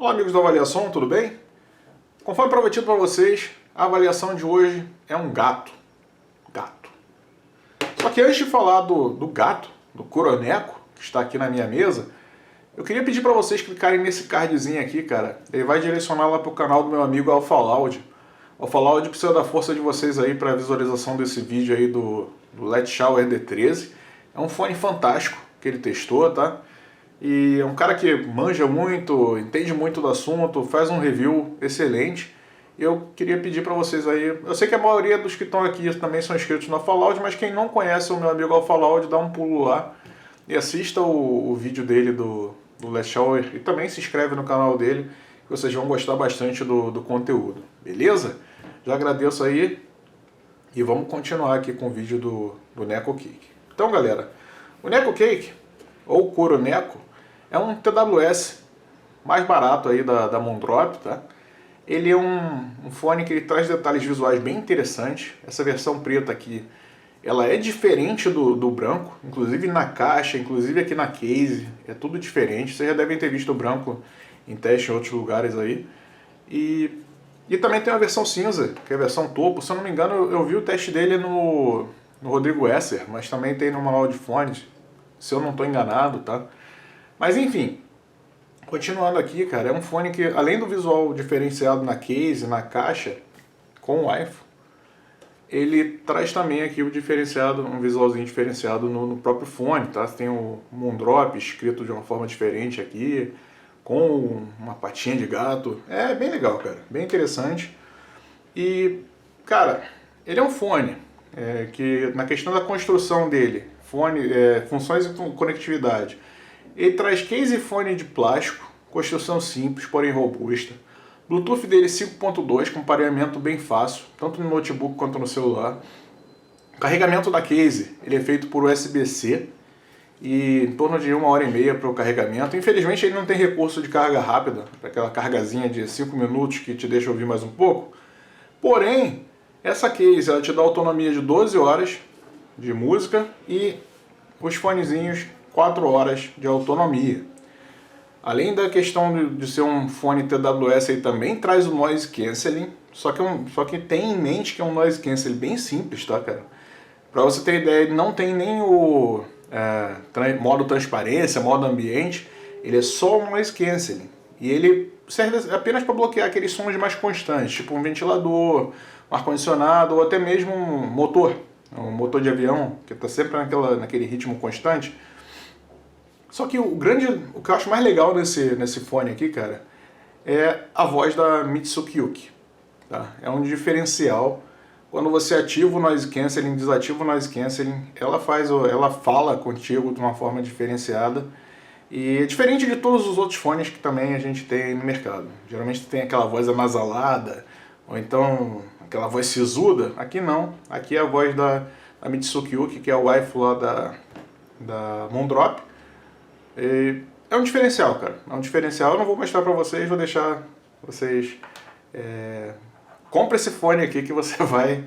Olá amigos da Avaliação, tudo bem? Conforme prometido para vocês, a avaliação de hoje é um gato. Só que antes de falar do gato, do Coroneco, que está aqui na minha mesa, eu queria pedir para vocês clicarem nesse cardzinho aqui, cara. Ele vai direcionar lá para o canal do meu amigo AlphaLoud. AlphaLoud precisa da força de vocês aí para a visualização desse vídeo aí do LED Shower D13. É um fone fantástico que ele testou, tá? E é um cara que manja muito, entende muito do assunto, faz um review excelente. Eu queria pedir para vocês aí, eu sei que a maioria dos que estão aqui também são inscritos no AlphaLoud, mas quem não conhece o meu amigo AlphaLoud, dá um pulo lá e assista o vídeo dele do LED Shower e também se inscreve no canal dele, que vocês vão gostar bastante do conteúdo, beleza? Já agradeço aí e vamos continuar aqui com o vídeo do Neco Cake. Então galera, o Neco Cake, ou Coroneco, é um TWS mais barato aí da Moondrop, tá? Ele é um fone que ele traz detalhes visuais bem interessantes. Essa versão preta aqui, ela é diferente do branco, inclusive na caixa, inclusive aqui na case, é tudo diferente. Vocês já devem ter visto o branco em teste em outros lugares aí. E também tem uma versão cinza, que é a versão topo. Se eu não me engano, eu vi o teste dele no Rodrigo Esser, mas também tem no manual de fones, se eu não estou enganado, tá? Mas enfim, continuando aqui, cara, é um fone que, além do visual diferenciado na case, na caixa, com o iPhone, ele traz também aqui o diferenciado, um visualzinho diferenciado no próprio fone, tá? Tem o Moondrop escrito de uma forma diferente aqui, com uma patinha de gato. É bem legal, cara, bem interessante. E, cara, ele é um fone que, na questão da construção dele, funções e conectividade, ele traz case e fone de plástico, construção simples, porém robusta. Bluetooth dele 5.2 com pareamento bem fácil, tanto no notebook quanto no celular. O carregamento da case, ele é feito por USB-C e em torno de 1h30 para o carregamento. Infelizmente ele não tem recurso de carga rápida, aquela cargazinha de 5 minutos que te deixa ouvir mais um pouco. Porém, essa case ela te dá autonomia de 12 horas de música e os fonezinhos 4 horas de autonomia. Além da questão de ser um fone TWS, ele também traz o noise cancelling, só que tem em mente que é um noise cancelling bem simples, tá, cara? Pra você ter ideia, ele não tem nem o modo transparência, modo ambiente, ele é só um noise cancelling. E ele serve apenas para bloquear aqueles sons mais constantes, tipo um ventilador, um ar-condicionado ou até mesmo um motor de avião, que está sempre naquele ritmo constante. Só que o que eu acho mais legal nesse fone aqui, cara, é a voz da Mitsuki Yuki. Tá? É um diferencial. Quando você ativa o noise cancelling, desativa o noise cancelling, ela fala contigo de uma forma diferenciada. E é diferente de todos os outros fones que também a gente tem no mercado. Geralmente tem aquela voz anasalada, ou então aquela voz sisuda. Aqui não. Aqui é a voz da Mitsuki Yuki, que é o wife lá da Moondrop. É um diferencial, cara. É um diferencial. Eu não vou mostrar pra vocês, vou deixar vocês... Compre esse fone aqui que você vai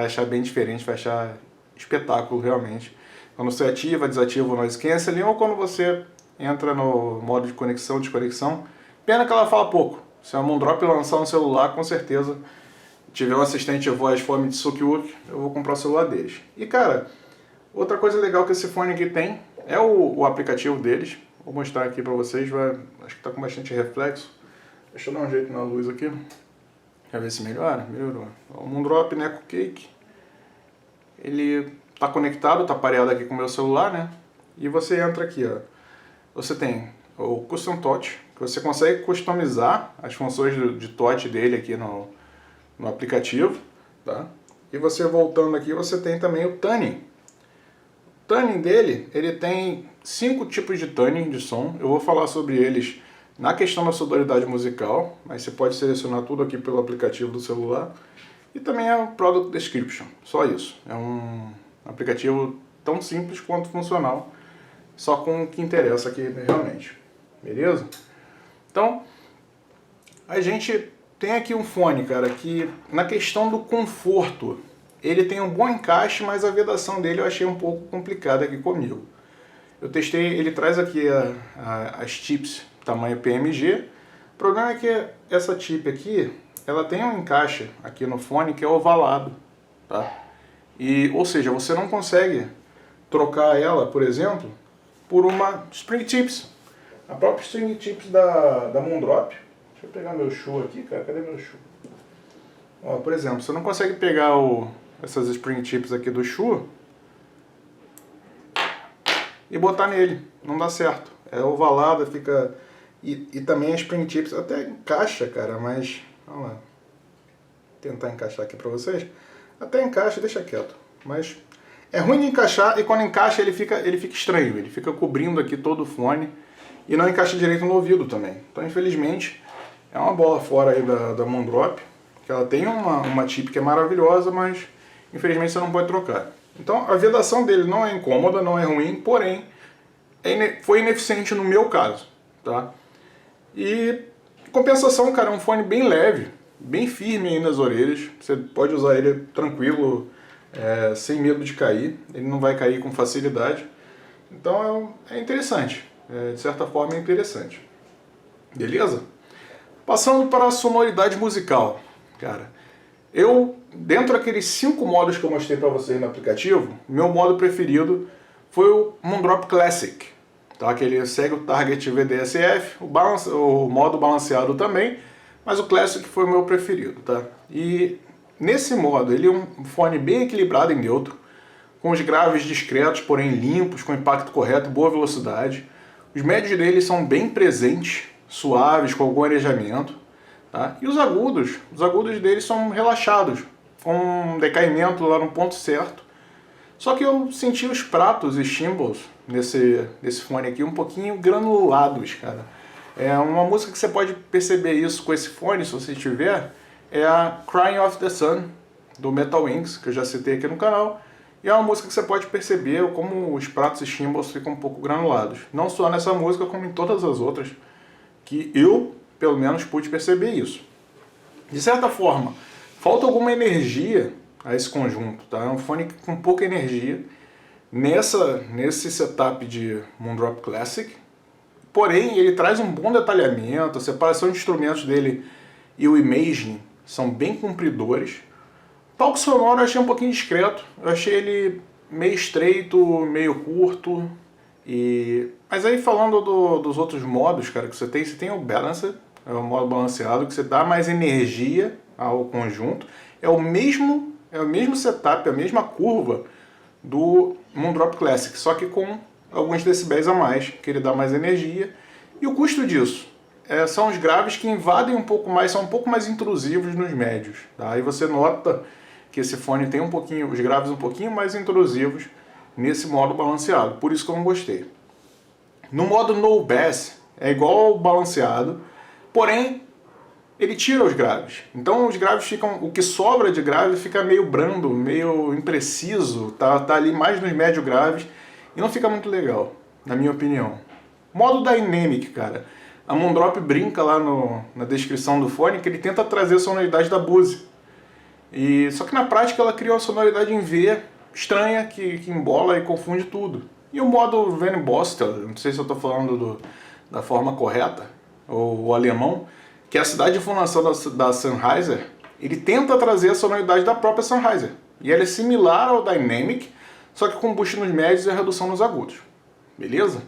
achar bem diferente, vai achar espetáculo realmente. Quando você ativa, desativa o noise cancelling, ou quando você entra no modo de conexão, desconexão. Pena que ela fala pouco. Se a Moondrop lançar um celular, com certeza, tiver um assistente de voz for Mitsuki Yuki, eu vou comprar o celular deles. E cara, outra coisa legal que esse fone aqui tem é o aplicativo deles. Vou mostrar aqui pra vocês, acho que tá com bastante reflexo. Deixa eu dar um jeito na luz aqui. Quer ver se melhora? Melhorou. O Moondrop Neco Cake. Ele tá conectado, tá pareado aqui com o meu celular, né? E você entra aqui, ó. Você tem o Custom Touch, que você consegue customizar as funções de touch dele aqui no aplicativo, tá? E você voltando aqui, você tem também o Tuning. O tuning dele, ele tem 5 tipos de tuning de som. Eu vou falar sobre eles na questão da sonoridade musical, mas você pode selecionar tudo aqui pelo aplicativo do celular. E também é o Product Description, só isso. É um aplicativo tão simples quanto funcional, só com o que interessa aqui realmente. Beleza? Então, a gente tem aqui um fone, cara, que na questão do conforto, ele tem um bom encaixe, mas a vedação dele eu achei um pouco complicada aqui comigo. Eu testei, ele traz aqui as chips tamanho PMG. O problema é que essa chip aqui, ela tem um encaixe aqui no fone que é ovalado, tá? Ou seja, você não consegue trocar ela, por exemplo, por uma String Chips. A própria String Chips da Moondrop. Deixa eu pegar meu show aqui, cara. Cadê meu show? Ó, por exemplo, você não consegue pegar essas Spring Chips aqui do Shure e botar nele. Não dá certo. É ovalada, fica... E também a Spring Chips até encaixa, cara, mas... Vamos lá. Tentar encaixar aqui pra vocês. Até encaixa, deixa quieto. Mas é ruim de encaixar e quando encaixa ele fica estranho. Ele fica cobrindo aqui todo o fone e não encaixa direito no ouvido também. Então, infelizmente, é uma bola fora aí da Moondrop. Que ela tem uma chip que é maravilhosa, mas infelizmente você não pode trocar. Então a vedação dele não é incômoda, não é ruim, porém foi ineficiente no meu caso, tá? E em compensação, cara, é um fone bem leve, bem firme aí nas orelhas. Você pode usar ele tranquilo, sem medo de cair. Ele não vai cair com facilidade. Então é interessante, de certa forma é interessante. Beleza? Passando para a sonoridade musical. Cara, dentro daqueles 5 modos que eu mostrei para vocês no aplicativo, meu modo preferido foi o Moondrop Classic, tá? Que ele segue o Target VDSF, o modo balanceado também, mas o Classic foi o meu preferido, tá? E nesse modo, ele é um fone bem equilibrado em neutro, com os graves discretos, porém limpos, com impacto correto, boa velocidade. Os médios dele são bem presentes, suaves, com algum arejamento. Tá? E os agudos deles são relaxados, com um decaimento lá no ponto certo. Só que eu senti os pratos e cymbals nesse fone aqui um pouquinho granulados, cara. É uma música que você pode perceber isso com esse fone, se você tiver, é a Crying of the Sun, do Metal Wings, que eu já citei aqui no canal. E é uma música que você pode perceber como os pratos e cymbals ficam um pouco granulados. Não só nessa música, como em todas as outras, que eu pelo menos pude perceber isso. De certa forma, falta alguma energia a esse conjunto, tá? É um fone com pouca energia nesse setup de Moondrop Classic, porém ele traz um bom detalhamento, a separação de instrumentos dele e o imaging são bem cumpridores. O palco sonoro eu achei um pouquinho discreto, eu achei ele meio estreito, meio curto, mas aí falando dos outros modos, cara, que você tem o Balancer, é o modo balanceado, que você dá mais energia ao conjunto. É o mesmo setup, a mesma curva do Moondrop Classic, só que com alguns decibéis a mais, que ele dá mais energia. E o custo disso são os graves que invadem um pouco mais, são um pouco mais intrusivos nos médios. Tá? Aí você nota que esse fone tem os graves um pouquinho mais intrusivos nesse modo balanceado, por isso que eu não gostei. No modo No Bass é igual ao balanceado, porém ele tira os graves. Então os graves ficam, o que sobra de grave fica meio brando, meio impreciso, tá ali mais nos médio graves e não fica muito legal, na minha opinião. Modo Dynamic, cara. A Moondrop brinca lá na descrição do fone que ele tenta trazer a sonoridade da Bose. Só que na prática ela cria uma sonoridade em V estranha que embola e confunde tudo. E o modo Van Bosstel, não sei se eu estou falando da forma correta, ou o alemão, que é a cidade de fundação da Sennheiser, ele tenta trazer a sonoridade da própria Sennheiser. E ela é similar ao Dynamic, só que com boost nos médios e a redução nos agudos. Beleza?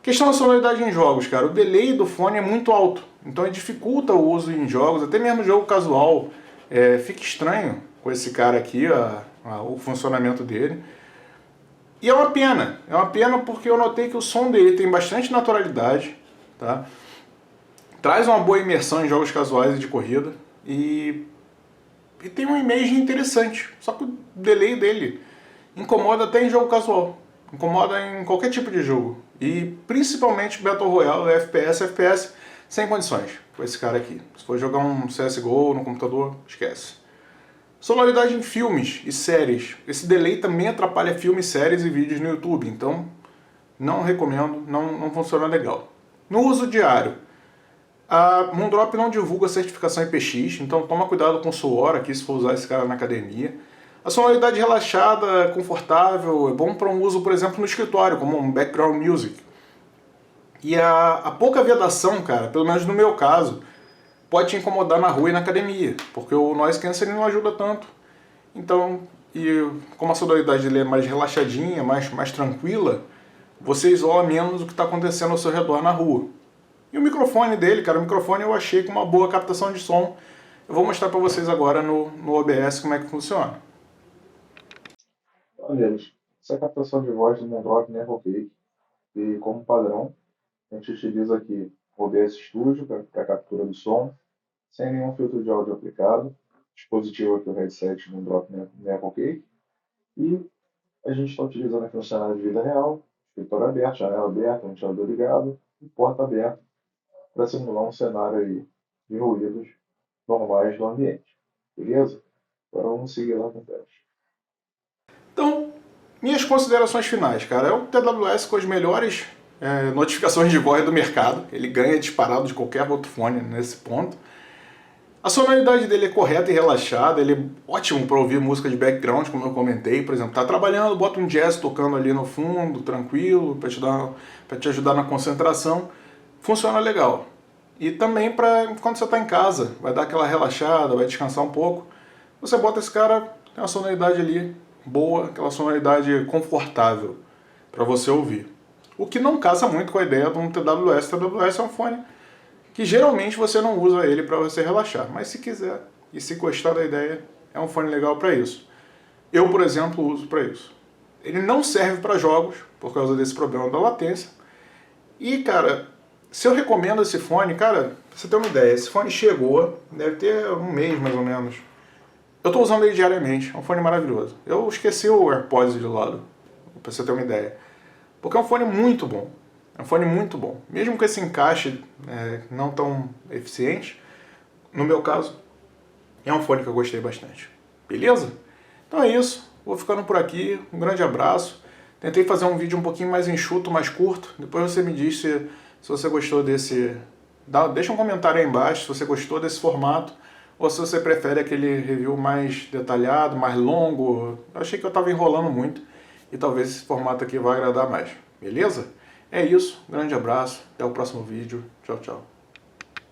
Questão da sonoridade em jogos, cara. O delay do fone é muito alto, então ele dificulta o uso em jogos, até mesmo jogo casual. Fica estranho com esse cara aqui, o funcionamento dele. E é uma pena porque eu notei que o som dele tem bastante naturalidade, tá? Traz uma boa imersão em jogos casuais e de corrida e tem uma imagem interessante, só que o delay dele incomoda até em jogo casual, incomoda em qualquer tipo de jogo e principalmente Battle Royale, FPS sem condições com esse cara aqui. Se for jogar um CSGO no computador, esquece. Sonoridade em filmes e séries. Esse delay também atrapalha filmes, séries e vídeos no YouTube, então não recomendo, não funciona legal. No uso diário, a Moondrop não divulga certificação IPX, então toma cuidado com o suor aqui se for usar esse cara na academia. A sonoridade relaxada, confortável, é bom para um uso, por exemplo, no escritório, como um background music. E a pouca vedação, cara, pelo menos no meu caso, pode te incomodar na rua e na academia, porque o noise cancelling não ajuda tanto. Então, e como a sonoridade dele é mais relaxadinha, mais tranquila, você isola menos o que está acontecendo ao seu redor na rua. E o microfone dele, cara, o microfone eu achei com uma boa captação de som. Eu vou mostrar para vocês agora no OBS como é que funciona. Amigos, essa captação de voz do Moondrop Network e como padrão, a gente utiliza aqui o OBS Studio para captura do som, sem nenhum filtro de áudio aplicado, dispositivo aqui o headset Moondrop Network e a gente está utilizando aqui um cenário de vida real, escritório aberto, janela aberta, ventilador ligado e porta aberta para simular um cenário aí de ruídos normais do ambiente. Beleza? Agora vamos seguir lá com o teste. Então, minhas considerações finais, cara, é o TWS com as melhores notificações de voz do mercado. Ele ganha disparado de qualquer outro fone nesse ponto. A sonoridade dele é correta e relaxada, ele é ótimo para ouvir música de background, como eu comentei. Por exemplo, tá trabalhando, bota um jazz tocando ali no fundo, tranquilo, para te ajudar na concentração. Funciona legal. E também para quando você está em casa, vai dar aquela relaxada, vai descansar um pouco. Você bota esse cara, tem uma sonoridade ali boa, aquela sonoridade confortável para você ouvir. O que não casa muito com a ideia de um TWS. TWS é um fone que geralmente você não usa ele para você relaxar, mas se quiser e se gostar da ideia, é um fone legal para isso. Eu, por exemplo, uso para isso. Ele não serve para jogos, por causa desse problema da latência. E, cara, se eu recomendo esse fone, cara, pra você ter uma ideia, esse fone chegou, deve ter um mês mais ou menos. Eu estou usando ele diariamente, é um fone maravilhoso. Eu esqueci o AirPods de lado, para você ter uma ideia. Porque é um fone muito bom. É um fone muito bom. Mesmo com esse encaixe não tão eficiente, no meu caso, é um fone que eu gostei bastante. Beleza? Então é isso. Vou ficando por aqui. Um grande abraço. Tentei fazer um vídeo um pouquinho mais enxuto, mais curto. Depois você me diz se você gostou desse... Deixa um comentário aí embaixo se você gostou desse formato ou se você prefere aquele review mais detalhado, mais longo. Eu achei que eu estava enrolando muito e talvez esse formato aqui vai agradar mais. Beleza? É isso, grande abraço, até o próximo vídeo, tchau, tchau.